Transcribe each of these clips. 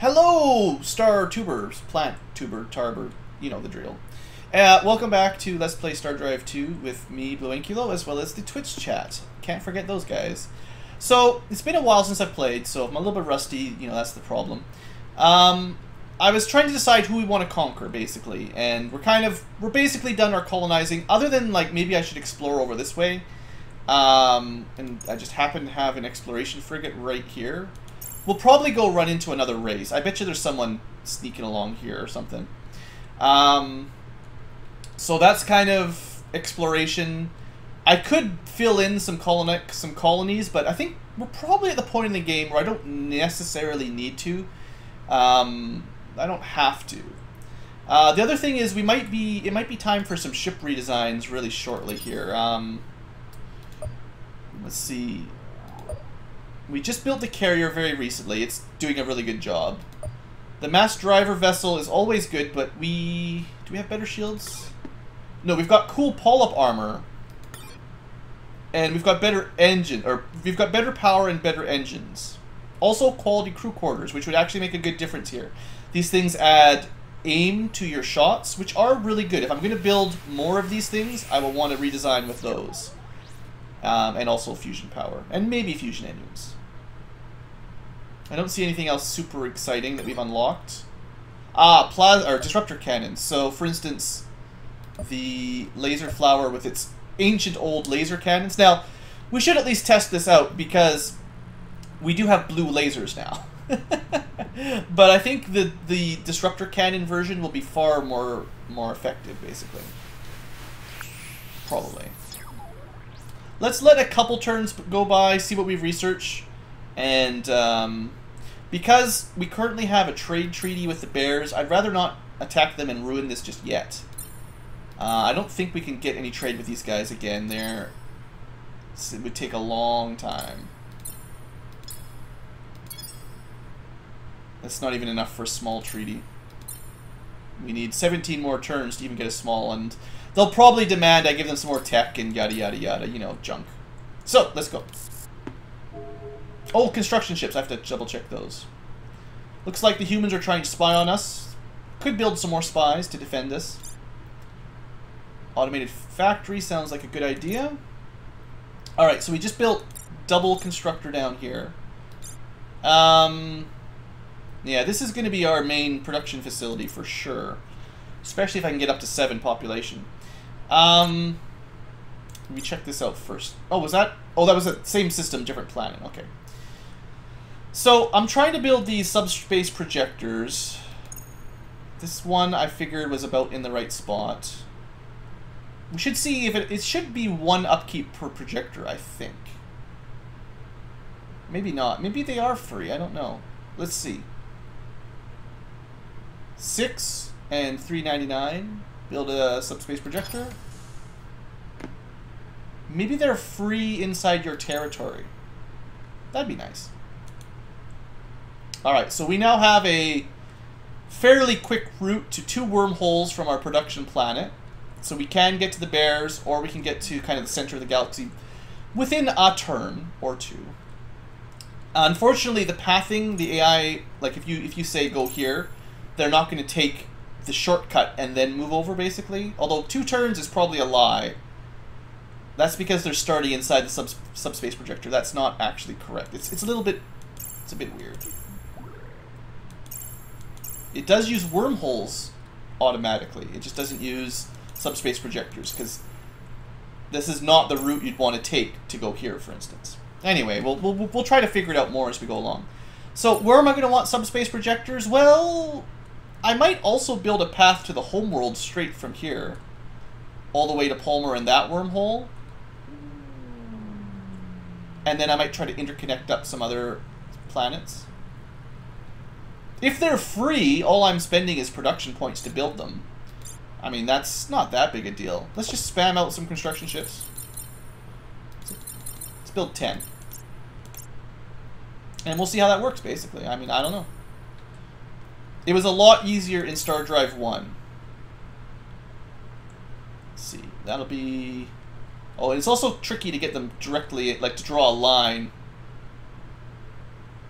Hello, Star Tubers, Plant Tuber, Tarber, you know the drill. Welcome back to Let's Play Stardrive 2 with me, BlueAnkylo, as well as the Twitch chat. Can't forget those guys. So, it's been a while since I've played, so if I'm a little bit rusty, you know, that's the problem. I was trying to decide who we want to conquer, basically, and we're basically done our colonizing, other than, like, maybe I should explore over this way. And I just happen to have an exploration frigate right here. We'll probably go run into another race. I bet you there's someone sneaking along here or something. So that's kind of exploration. I could fill in some colonies, but I think we're probably at the point in the game where I don't necessarily need to. I don't have to. The other thing is it might be time for some ship redesigns really shortly here. Let's see. We just built the carrier very recently. It's doing a really good job. The mass driver vessel is always good, but do we have better shields? No, we've got cool pull-up armor. And we've got better we've got better power and better engines. Also quality crew quarters, which would actually make a good difference here. These things add aim to your shots, which are really good. If I'm going to build more of these things, I will want to redesign with those. And also fusion power. And maybe fusion engines. I don't see anything else super exciting that we've unlocked. Disruptor cannons. So, for instance, the laser flower with its ancient old laser cannons. Now, we should at least test this out because we do have blue lasers now. But I think the disruptor cannon version will be far more effective, basically. Probably. Let's let a couple turns go by, see what we've researched, and because we currently have a trade treaty with the bears, I'd rather not attack them and ruin this just yet. I don't think we can get any trade with these guys again. It would take a long time. That's not even enough for a small treaty. We need 17 more turns to even get a small, and they'll probably demand I give them some more tech and yada yada yada, you know, junk. So, let's go. Oh, construction ships. I have to double check those. Looks like the humans are trying to spy on us. Could build some more spies to defend us. Automated factory sounds like a good idea. Alright, so we just built double constructor down here. Yeah, this is going to be our main production facility for sure. Especially if I can get up to 7 population. Let me check this out first. Oh, was that? Oh, that was the same system, different planet. Okay. So, I'm trying to build these subspace projectors. This one I figured was about in the right spot. We should see if it should be 1 upkeep per projector, I think. Maybe not. Maybe they are free. I don't know. Let's see. 6 and $3.99. Build a subspace projector. Maybe they're free inside your territory. That'd be nice. Alright, so we now have a fairly quick route to 2 wormholes from our production planet. So we can get to the bears, or we can get to kind of the center of the galaxy within a turn or 2. Unfortunately, the pathing, the AI, like if you say go here, they're not going to take the shortcut and then move over, basically. Although 2 turns is probably a lie. That's because they're starting inside the subspace projector. That's not actually correct. It's a little bit... It's a bit weird. It does use wormholes automatically. It just doesn't use subspace projectors, because this is not the route you'd want to take to go here, for instance. Anyway, we'll try to figure it out more as we go along. So, where am I going to want subspace projectors? Well, I might also build a path to the homeworld straight from here, all the way to Palmer and that wormhole. And then I might try to interconnect up some other planets. If they're free, all I'm spending is production points to build them. I mean, that's not that big a deal. Let's just spam out some construction ships. Let's build 10. And we'll see how that works, basically. I mean, I don't know. It was a lot easier in Stardrive 1. Let's see. That'll be... Oh, and it's also tricky to get them directly, like, to draw a line.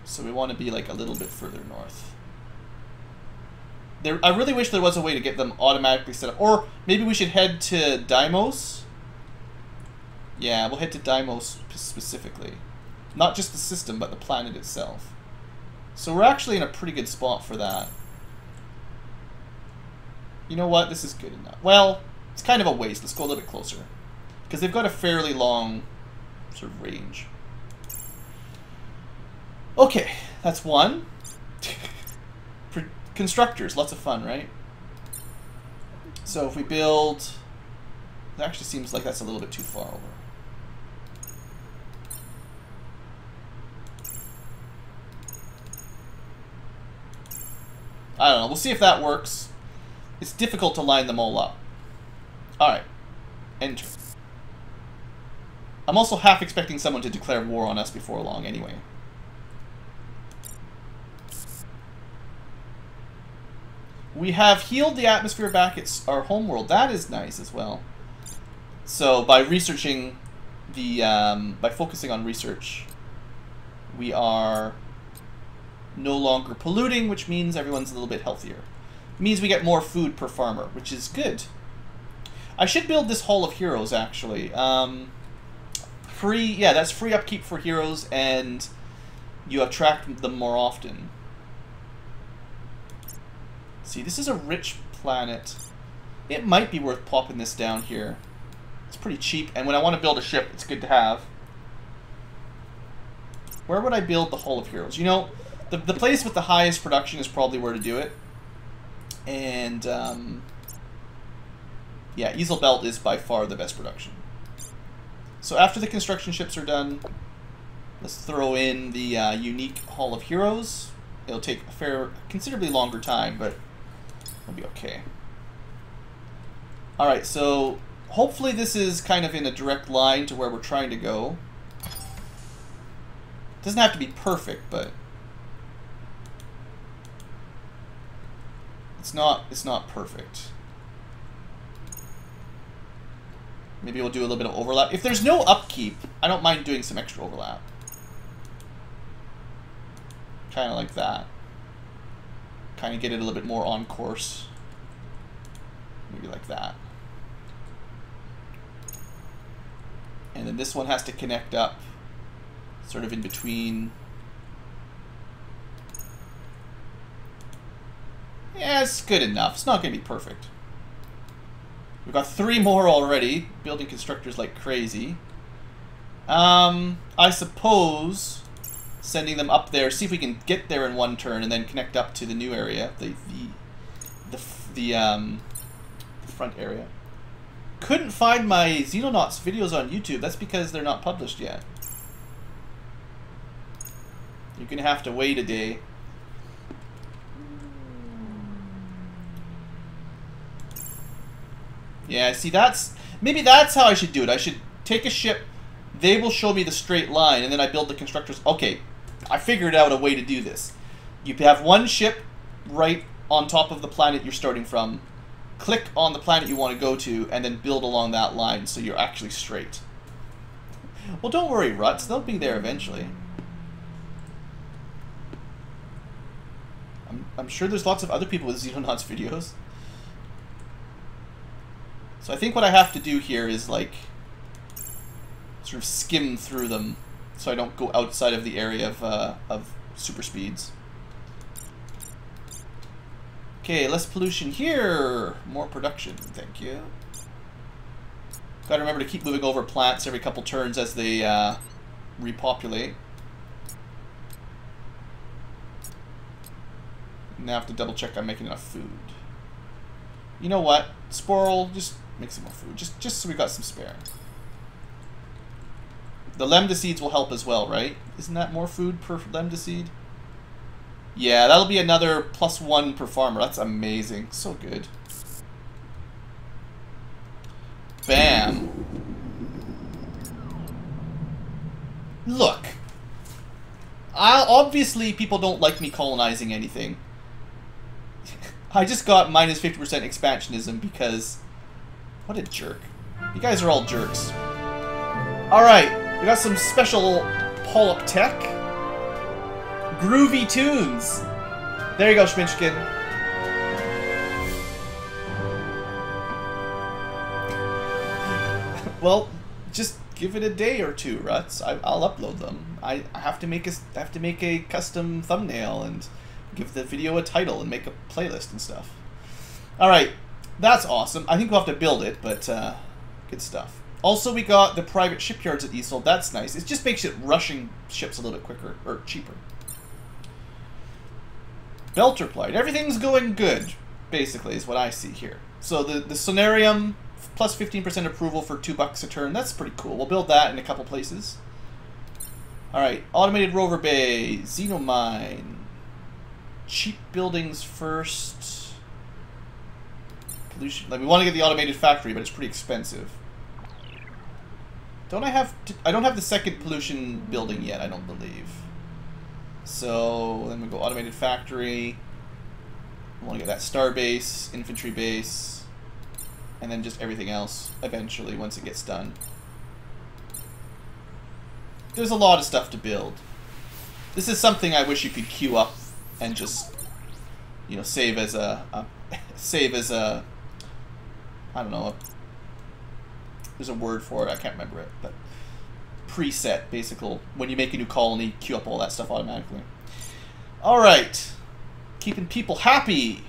So we want to be, like, a little bit further north. I really wish there was a way to get them automatically set up. Or maybe we should head to Deimos. Yeah, we'll head to Deimos specifically. Not just the system, but the planet itself. So we're actually in a pretty good spot for that. You know what? This is good enough. Well, it's kind of a waste. Let's go a little bit closer. Because they've got a fairly long sort of range. Okay, that's one. Constructors, lots of fun, right? So if we build... It actually seems like that's a little bit too far over. I don't know. We'll see if that works. It's difficult to line them all up. Alright. Enter. I'm also half expecting someone to declare war on us before long anyway. We have healed the atmosphere back at our homeworld. That is nice as well. So by researching the, by focusing on research, we are no longer polluting, which means everyone's a little bit healthier. It means we get more food per farmer, which is good. I should build this Hall of Heroes, actually. Yeah, that's free upkeep for heroes, and you attract them more often. See, this is a rich planet. It might be worth popping this down here. It's pretty cheap, and when I want to build a ship, it's good to have. Where would I build the Hall of Heroes? You know, the place with the highest production is probably where to do it. And, yeah, Easel Belt is by far the best production. So after the construction ships are done, let's throw in the unique Hall of Heroes. It'll take a considerably longer time, but it'll be okay. Alright, so hopefully this is kind of in a direct line to where we're trying to go. It doesn't have to be perfect, but it's not perfect. Maybe we'll do a little bit of overlap. If there's no upkeep, I don't mind doing some extra overlap. Kind of like that. Kind of get it a little bit more on course. Maybe like that. And then this one has to connect up sort of in between. Yeah, it's good enough. It's not going to be perfect. We've got 3 more already. Building constructors like crazy. I suppose sending them up there, see if we can get there in one turn and then connect up to the new area, the front area. Couldn't find my Xenonauts videos on YouTube. That's because they're not published yet. You're gonna have to wait a day. Yeah, see, maybe that's how I should do it. I should take a ship, they will show me the straight line, and then I build the constructors. Okay, I figured out a way to do this. You have one ship right on top of the planet you're starting from, click on the planet you want to go to, and then build along that line so you're actually straight. Well, don't worry, Ruts, they'll be there eventually. I'm sure there's lots of other people with Xenonauts videos. So I think what I have to do here is, like, sort of skim through them so I don't go outside of the area of super speeds. Okay, less pollution here. More production, thank you. Gotta remember to keep moving over plants every couple turns as they repopulate. Now I have to double check I'm making enough food. You know what? Sporl, just make some more food. Just so we got some spare. The Lambda seeds will help as well, right? Isn't that more food per Lambda seed? Yeah, that'll be another +1 per farmer. That's amazing. So good. Bam. Look. Obviously, people don't like me colonizing anything. I just got minus 50% expansionism because... What a jerk. You guys are all jerks. Alright, we got some special pull-up tech. Groovy tunes. There you go, Schminchkin. Well, just give it a day or two, Ruts. I'll upload them. I have to make a custom thumbnail and give the video a title and make a playlist and stuff. All right, that's awesome. I think we'll have to build it, but good stuff. Also, we got the private shipyards at Easel. That's nice. It just makes it rushing ships a little bit quicker or cheaper. Belter Plight. Everything's going good, basically, is what I see here. So the Sonarium, plus 15% approval for $2 a turn. That's pretty cool. We'll build that in a couple places. Alright, Automated Rover Bay, Xenomine. Cheap buildings first. Pollution. Like, we want to get the automated factory, but it's pretty expensive. I don't have the second pollution building yet, I don't believe. So then we go automated factory. We want to get that star base, infantry base, and then just everything else eventually once it gets done. There's a lot of stuff to build. This is something I wish you could queue up and just, you know, save as a I don't know. There's a word for it. I can't remember it, but preset, basically. When you make a new colony, queue up all that stuff automatically. All right, keeping people happy.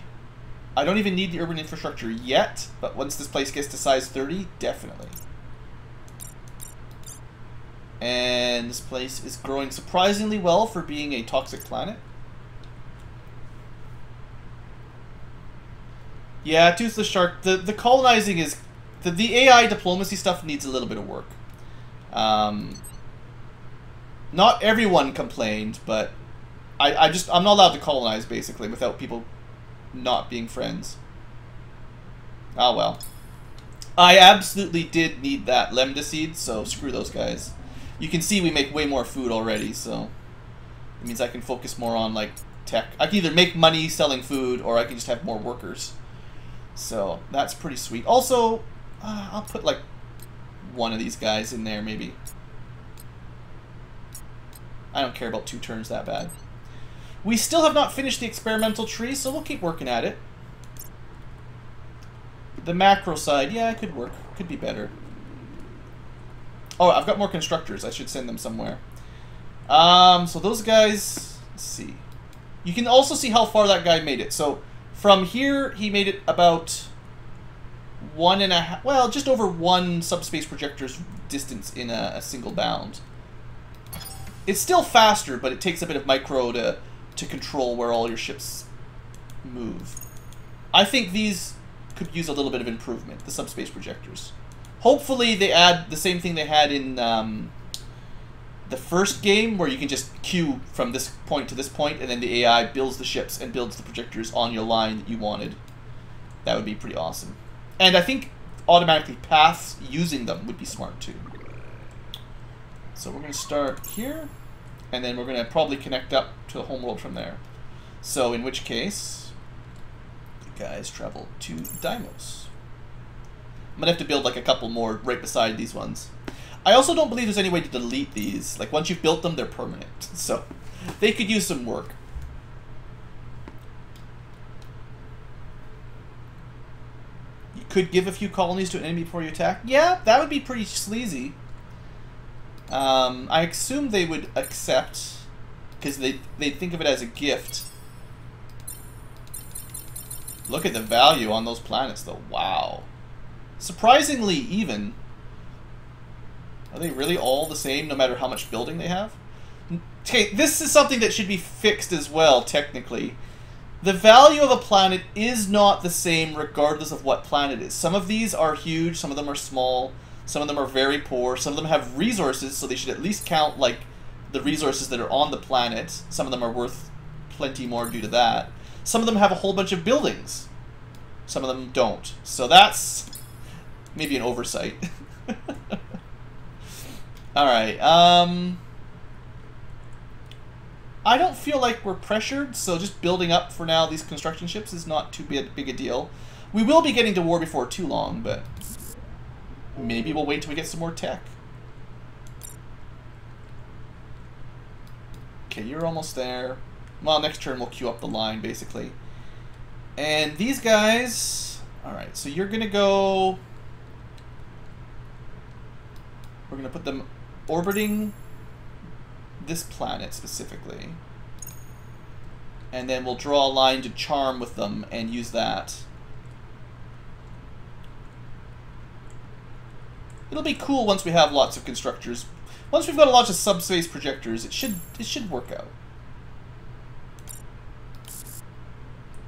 I don't even need the urban infrastructure yet, but once this place gets to size 30, definitely. And this place is growing surprisingly well for being a toxic planet. Yeah, Toothless Shark. The colonizing is... The AI diplomacy stuff needs a little bit of work. Not everyone complained, but I'm not allowed to colonize, basically, without people not being friends. Oh well. I absolutely did need that Lemda seed, so screw those guys. You can see we make way more food already, so it means I can focus more on, like, tech. I can either make money selling food, or I can just have more workers. So that's pretty sweet. Also, I'll put, like, one of these guys in there, maybe. I don't care about 2 turns that bad. We still have not finished the experimental tree, so we'll keep working at it. The macro side, yeah, it could work. Could be better. Oh, I've got more constructors. I should send them somewhere. So those guys, let's see. You can also see how far that guy made it. So from here, he made it about 1.5, well, just over 1 subspace projector's distance in a single bound. It's still faster, but it takes a bit of micro to control where all your ships move. I think these could use a little bit of improvement, the subspace projectors. Hopefully they add the same thing they had in the first game, where you can just queue from this point to this point, and then the AI builds the ships and builds the projectors on your line that you wanted. That would be pretty awesome. And I think automatically paths using them would be smart too. So we're going to start here, and then we're going to probably connect up to the homeworld from there. So in which case, you guys travel to Deimos. I'm going to have to build like a couple more right beside these ones. I also don't believe there's any way to delete these. Like, once you've built them, they're permanent. So they could use some work. You could give a few colonies to an enemy before you attack. Yeah, that would be pretty sleazy. I assume they would accept, because they'd think of it as a gift. Look at the value on those planets, though. Wow. Surprisingly even. Are they really all the same, no matter how much building they have? Okay, this is something that should be fixed as well, technically. The value of a planet is not the same regardless of what planet it is. Some of these are huge, some of them are small, some of them are very poor, some of them have resources, so they should at least count, like, the resources that are on the planet. Some of them are worth plenty more due to that. Some of them have a whole bunch of buildings. Some of them don't. So that's maybe an oversight. Alright, I don't feel like we're pressured, so just building up for now these construction ships is not too big a deal. We will be getting to war before too long, but maybe we'll wait till we get some more tech. Okay, you're almost there. Well, next turn we'll queue up the line, basically. And these guys... Alright, so you're gonna go... We're going to put them orbiting this planet specifically. And then we'll draw a line to charm with them and use that. It'll be cool once we have lots of constructors. Once we've got a lot of subspace projectors, it should work out.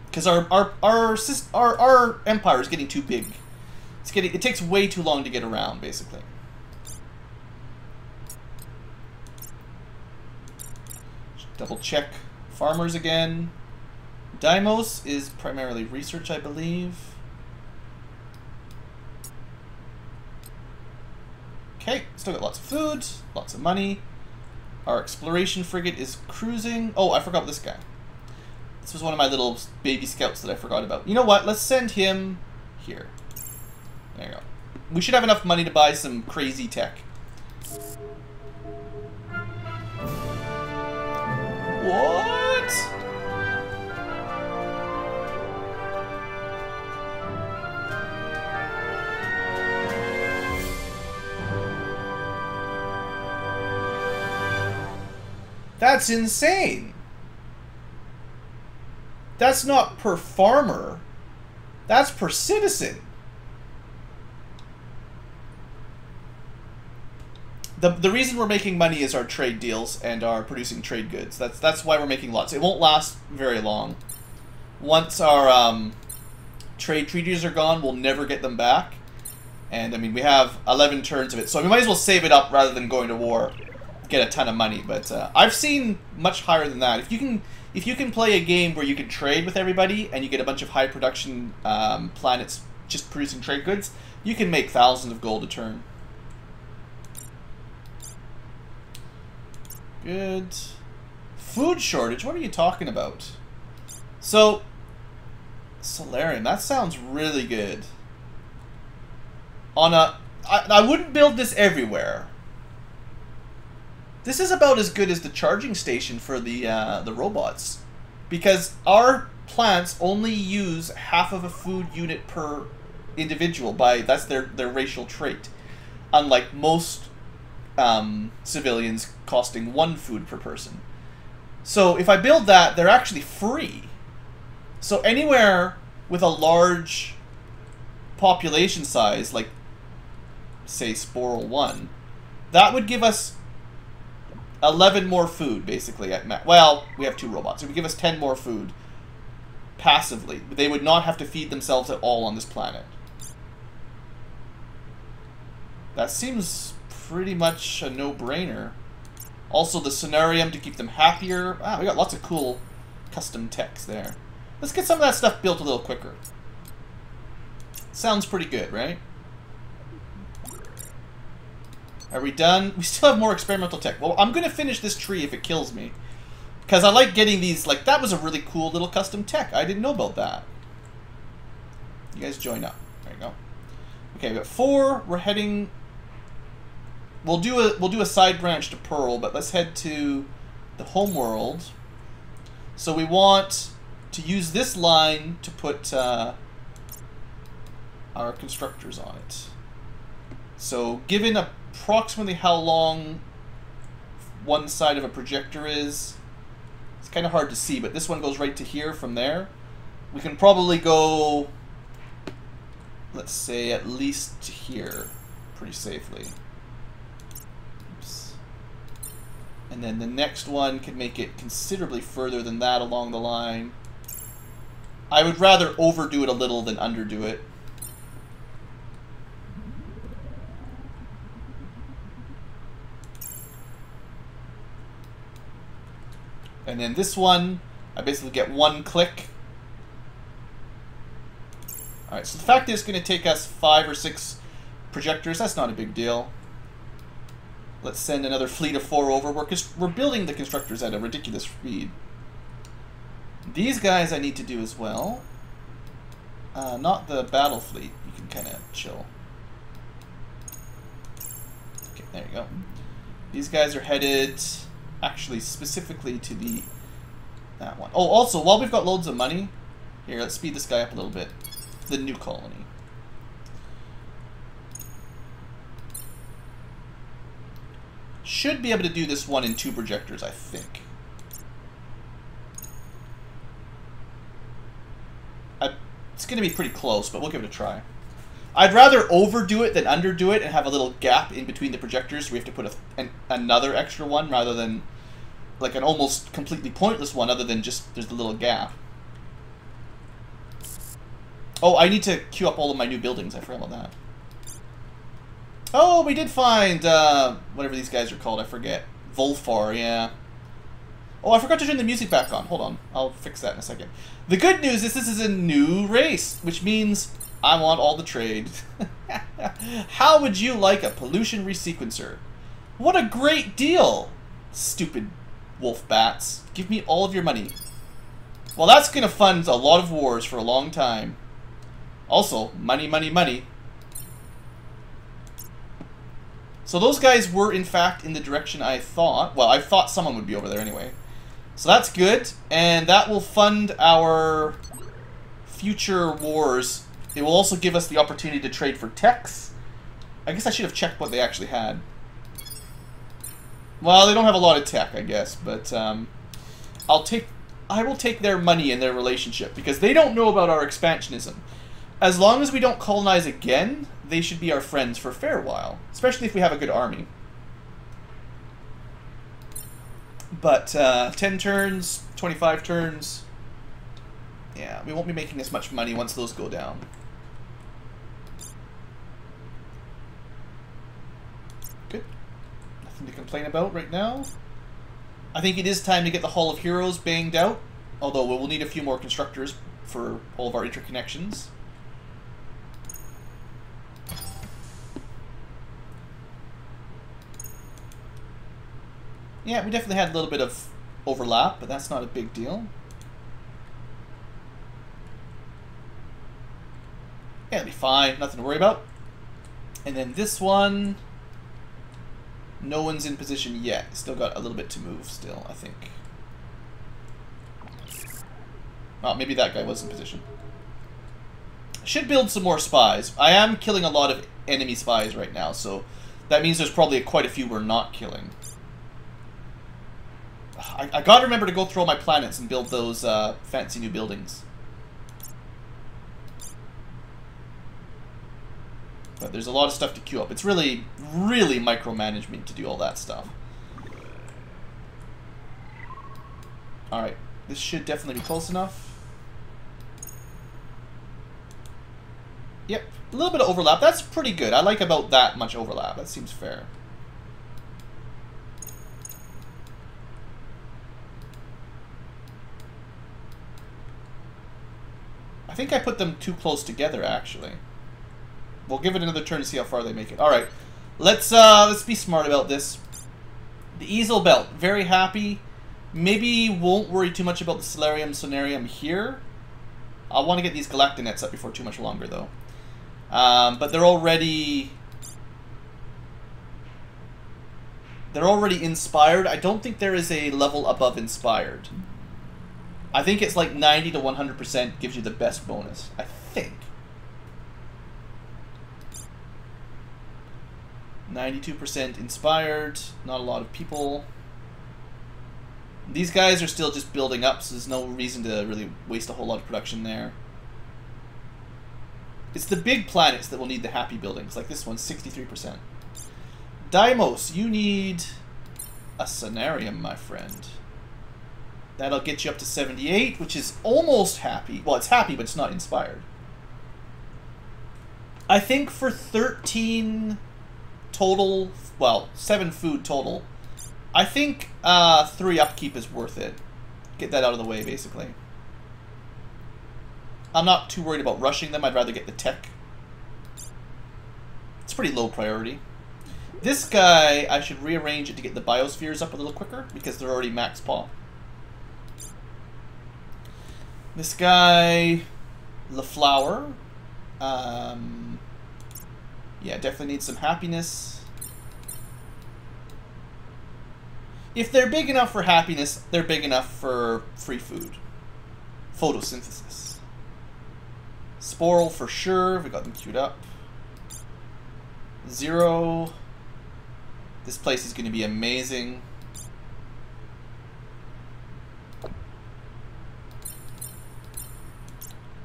Because our empire is getting too big. It takes way too long to get around, basically. Double check farmers again. Deimos is primarily research, I believe. Okay, still got lots of food, lots of money. Our exploration frigate is cruising. Oh, I forgot this guy. This was one of my little baby scouts that I forgot about. You know what? Let's send him here. There you go. We should have enough money to buy some crazy tech. What? That's insane. That's not per farmer. That's per citizen. The reason we're making money is our trade deals and our producing trade goods. That's why we're making lots. It won't last very long. Once our trade treaties are gone, we'll never get them back. And I mean, we have 11 turns of it, so we might as well save it up rather than going to war, get a ton of money. But I've seen much higher than that. If you can play a game where you can trade with everybody and you get a bunch of high production planets just producing trade goods, you can make thousands of gold a turn. Good. Food shortage? What are you talking about? So, Solarium, that sounds really good. I wouldn't build this everywhere. This is about as good as the charging station for the robots. Because our plants only use half of a food unit per individual. That's their racial trait. Unlike most civilians costing 1 food per person. So if I build that, they're actually free. So anywhere with a large population size, like say Sporal 1, that would give us 11 more food, basically. Well, we have 2 robots. It would give us 10 more food passively. They would not have to feed themselves at all on this planet. That seems pretty much a no-brainer. Also, the Sonarium to keep them happier. Wow, we got lots of cool custom techs there. Let's get some of that stuff built a little quicker. Sounds pretty good, right? Are we done? We still have more experimental tech. Well, I'm going to finish this tree if it kills me. Because I like getting these, like, that was a really cool little custom tech. I didn't know about that. You guys join up. There you go. Okay, we got 4. We're heading... We'll do a side branch to Pearl, but let's head to the homeworld. So we want to use this line to put our constructors on it. So given approximately how long one side of a projector is, it's kind of hard to see, but this one goes right to here from there. We can probably go, let's say, at least to here pretty safely. And then the next one can make it considerably further than that along the line. I would rather overdo it a little than underdo it. And then this one, I basically get 1 click. Alright, so the fact is it's going to take us 5 or 6 projectors. That's not a big deal. Let's send another fleet of 4 over. We're building the constructors at a ridiculous speed. These guys I need to do as well. Not the battle fleet. You can kind of chill. Okay, there you go. These guys are headed, actually, specifically to that one. Oh, also, while we've got loads of money, here, let's speed this guy up a little bit. The new colony. should be able to do this one in 2 projectors, I think. It's going to be pretty close, but we'll give it a try. I'd rather overdo it than underdo it and have a little gap in between the projectors so we have to put another extra one rather than like an almost completely pointless one other than just there's the little gap. Oh, I need to queue up all of my new buildings. I forgot about that. Oh, we did find, whatever these guys are called, I forget. Volfar, yeah. Oh, I forgot to turn the music back on. Hold on. I'll fix that in a second. The good news is this is a new race, which means I want all the trade. How would you like a pollution resequencer? What a great deal! Stupid wolf bats. Give me all of your money. Well, that's going to fund a lot of wars for a long time. Also, money, money, money. So those guys were, in fact, in the direction I thought. Well, I thought someone would be over there anyway. So that's good, and that will fund our future wars. It will also give us the opportunity to trade for techs. I guess I should have checked what they actually had. Well, they don't have a lot of tech, I guess, but I will take their money and their relationship, because they don't know about our expansionism. As long as we don't colonize again, they should be our friends for a fair while, especially if we have a good army. But 10 turns, 25 turns, yeah, we won't be making as much money once those go down. Good. Nothing to complain about right now. I think it is time to get the Hall of Heroes banged out, although we'll need a few more constructors for all of our interconnections. Yeah, we definitely had a little bit of overlap, but that's not a big deal. Yeah, it'll be fine. Nothing to worry about. And then this one, no one's in position yet. Still got a little bit to move still, I think. Oh, maybe that guy was in position. Should build some more spies. I am killing a lot of enemy spies right now, so that means there's probably quite a few we're not killing. I gotta remember to go through all my planets and build those fancy new buildings. But there's a lot of stuff to queue up. It's really, really micromanagement to do all that stuff. Alright, this should definitely be close enough. Yep, a little bit of overlap. That's pretty good. I like about that much overlap. That seems fair. I think I put them too close together, actually. We'll give it another turn to see how far they make it. All right, let's be smart about this. The easel belt, very happy. Maybe won't worry too much about the Solarium Sonarium here. I want to get these Galactinets up before too much longer, though. But they're already inspired. I don't think there is a level above inspired. I think it's like 90 to 100% gives you the best bonus. I think. 92% inspired. Not a lot of people. These guys are still just building up, so there's no reason to really waste a whole lot of production there. It's the big planets that will need the happy buildings, like this one, 63%. Deimos, you need a Sonarium, my friend. That'll get you up to 78, which is almost happy. Well, it's happy, but it's not inspired. I think for 13 total, well, 7 food total, I think 3 upkeep is worth it. Get that out of the way, basically. I'm not too worried about rushing them. I'd rather get the tech. It's pretty low priority. This guy, I should rearrange it to get the biospheres up a little quicker, because they're already max paw. This guy, LaFlower, yeah, definitely needs some happiness. If they're big enough for happiness, they're big enough for free food. Photosynthesis. Sporal for sure, we got them queued up. 0. This place is going to be amazing.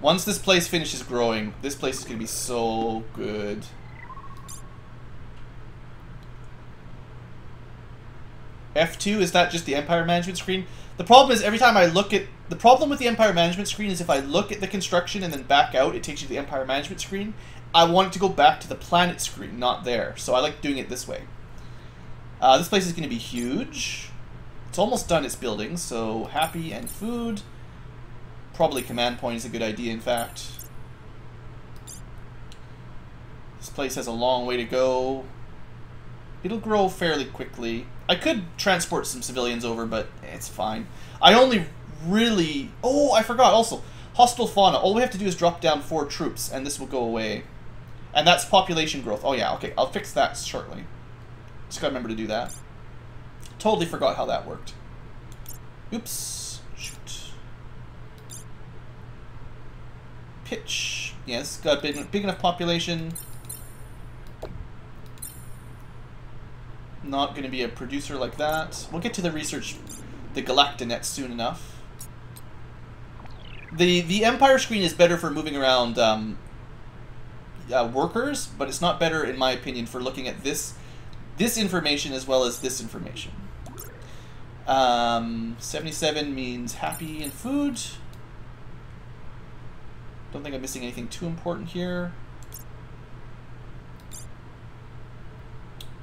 Once this place finishes growing, this place is going to be so good. F2, is that just the Empire Management screen? The problem is every time I look at... The problem with the Empire Management screen is if I look at the construction and then back out, it takes you to the Empire Management screen. I want it to go back to the planet screen, not there. So I like doing it this way. This place is going to be huge. It's almost done its building, so happy and food. Probably command point is a good idea, in fact. This place has a long way to go. It'll grow fairly quickly. I could transport some civilians over, but it's fine. I only really... Oh, I forgot also. Hostile fauna. All we have to do is drop down 4 troops, and this will go away. And that's population growth. Oh yeah, okay. I'll fix that shortly. Just gotta remember to do that. Totally forgot how that worked. Oops. Shoot. Pitch. Yes, got a big enough population. Not going to be a producer like that. We'll get to the research, the Galactinet soon enough. The Empire screen is better for moving around workers, but it's not better, in my opinion, for looking at this information as well as this information. 77 means happy and food. Don't think I'm missing anything too important here.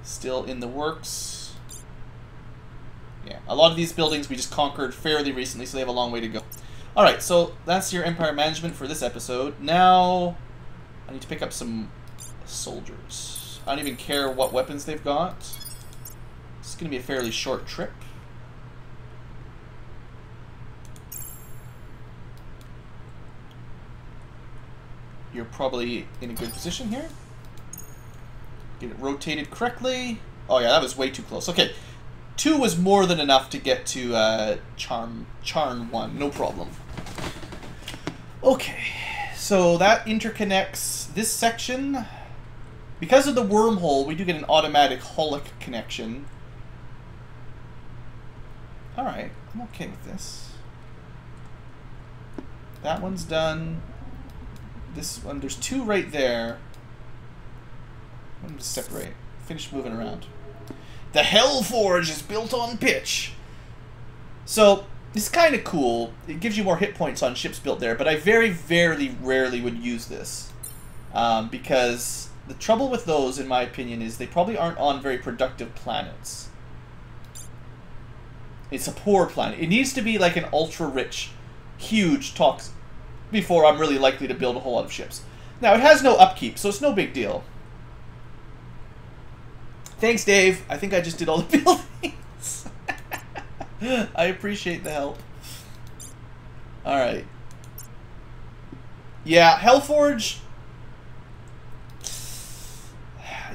Still in the works. Yeah, a lot of these buildings we just conquered fairly recently, so they have a long way to go. Alright, so that's your Empire Management for this episode. Now, I need to pick up some soldiers. I don't even care what weapons they've got. It's going to be a fairly short trip. You're probably in a good position here. Get it rotated correctly. Oh yeah, that was way too close. Okay, 2 was more than enough to get to Charm 1. No problem. Okay, so that interconnects this section. Because of the wormhole, we do get an automatic holic connection. Alright, I'm okay with this. That one's done. This one, there's 2 right there. I'm going to separate. Finish moving around. The Hellforge is built on pitch. So, it's kind of cool. It gives you more hit points on ships built there, but I very, very rarely would use this. Because the trouble with those, in my opinion, is they probably aren't on very productive planets. It's a poor planet. It needs to be like an ultra-rich, huge tox before I'm really likely to build a whole lot of ships. Now, it has no upkeep, so it's no big deal. Thanks, Dave. I think I just did all the buildings. I appreciate the help. Alright. Yeah, Hellforge...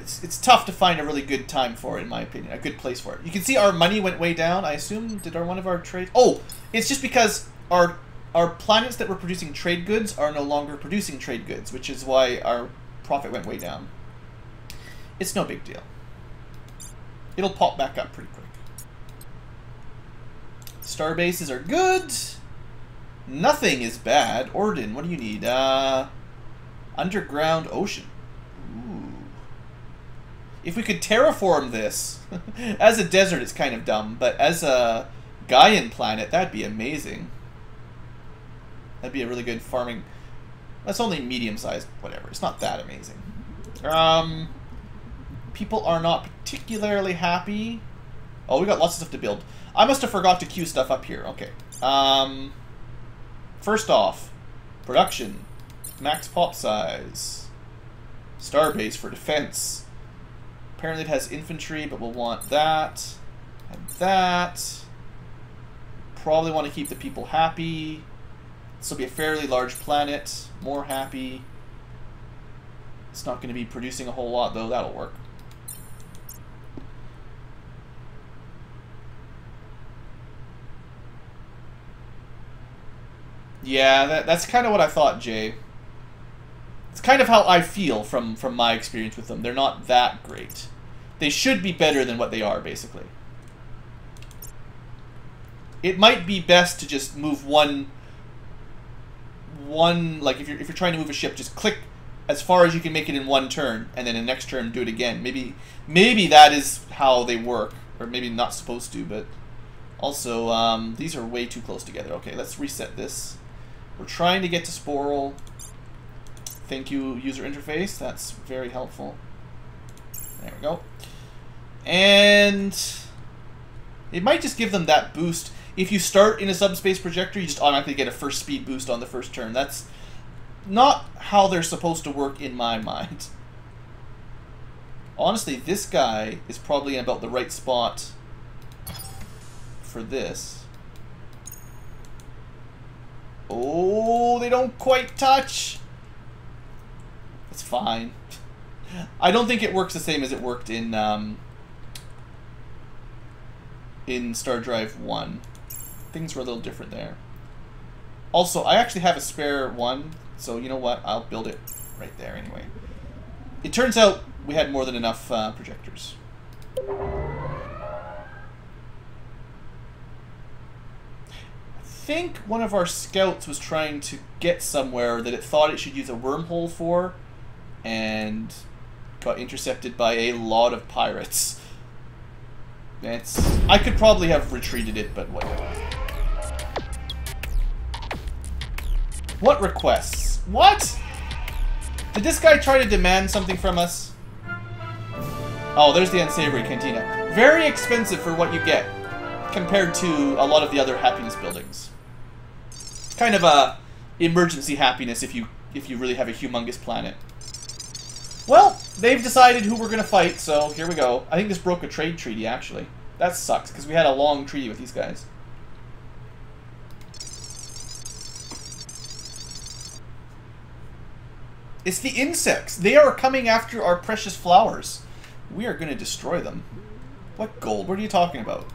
It's tough to find a really good time for it, in my opinion. A good place for it. You can see our money went way down, I assume. Did one of our trades... Oh! It's just because our planets that were producing trade goods are no longer producing trade goods, which is why our profit went way down. It's no big deal. It'll pop back up pretty quick. Star bases are good. Nothing is bad. Orden, what do you need? Underground ocean. Ooh. If we could terraform this, as a desert it's kind of dumb, but as a Gaian planet, that'd be amazing. That'd be a really good farming... That's only medium-sized, whatever. It's not that amazing. People are not particularly happy. Oh, we got lots of stuff to build. I must have forgot to queue stuff up here. Okay. First off, production. Max pop size. Starbase for defense. Apparently it has infantry, but we'll want that. And that. Probably want to keep the people happy. This will be a fairly large planet. More happy. It's not going to be producing a whole lot, though. That'll work. Yeah, that's kind of what I thought, Jay. It's kind of how I feel from my experience with them. They're not that great. They should be better than what they are, basically. It might be best to just move one like if you're trying to move a ship, just click as far as you can make it in one turn, and then in the next turn do it again. Maybe that is how they work, or maybe not supposed to, but also these are way too close together. Okay, let's reset this. We're trying to get to Sporal. Thank you, user interface. That's very helpful. There we go. And it might just give them that boost. If you start in a subspace projector, you just automatically get a first speed boost on the first turn. That's not how they're supposed to work in my mind. Honestly, this guy is probably in about the right spot for this. Oh, they don't quite touch. It's fine. I don't think it works the same as it worked in Stardrive 1. Things were a little different there. Also, I actually have a spare one, so you know what? I'll build it right there anyway. It turns out we had more than enough projectors. I think one of our scouts was trying to get somewhere that it thought it should use a wormhole for, and got intercepted by a lot of pirates. I could probably have retreated it, but whatever. What requests? What? Did this guy try to demand something from us? Oh, there's the unsavory cantina. Very expensive for what you get, compared to a lot of the other happiness buildings. Kind of a emergency happiness if you really have a humongous planet. Well, they've decided who we're going to fight, so here we go. I think this broke a trade treaty, actually. That sucks, because we had a long treaty with these guys. It's the insects. They are coming after our precious flowers. We are going to destroy them. What gold? What are you talking about?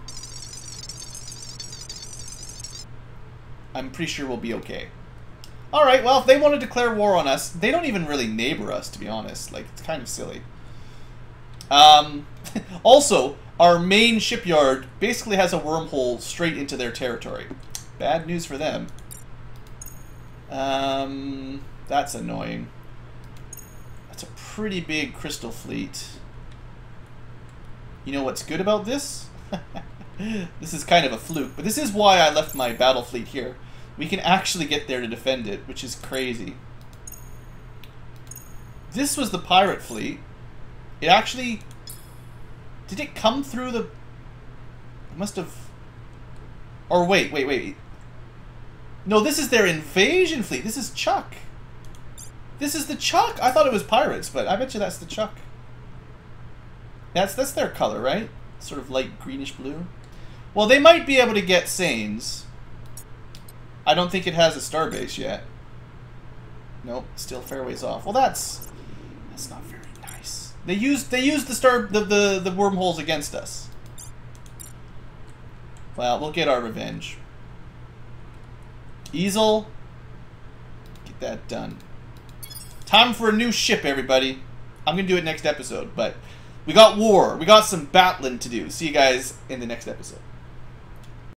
I'm pretty sure we'll be okay. Alright, well, if they want to declare war on us, they don't even really neighbor us, to be honest. Like, it's kind of silly. Also, our main shipyard basically has a wormhole straight into their territory. Bad news for them. That's annoying. That's a pretty big crystal fleet. You know what's good about this? This is kind of a fluke, but this is why I left my battle fleet here. We can actually get there to defend it, which is crazy. This was the pirate fleet. It actually... Did it come through the... It must have... Or wait. No, this is their invasion fleet. This is Chukk. This is the Chukk. I thought it was pirates, but I bet you that's the Chukk. That's their color, right? Sort of light greenish blue. Well, they might be able to get Sains. I don't think it has a starbase yet. Nope, still fair ways off. Well, that's not very nice. They used the wormholes against us. Well, we'll get our revenge. Easel, get that done. Time for a new ship, everybody. I'm gonna do it next episode, but we got war. We got some battling to do. See you guys in the next episode.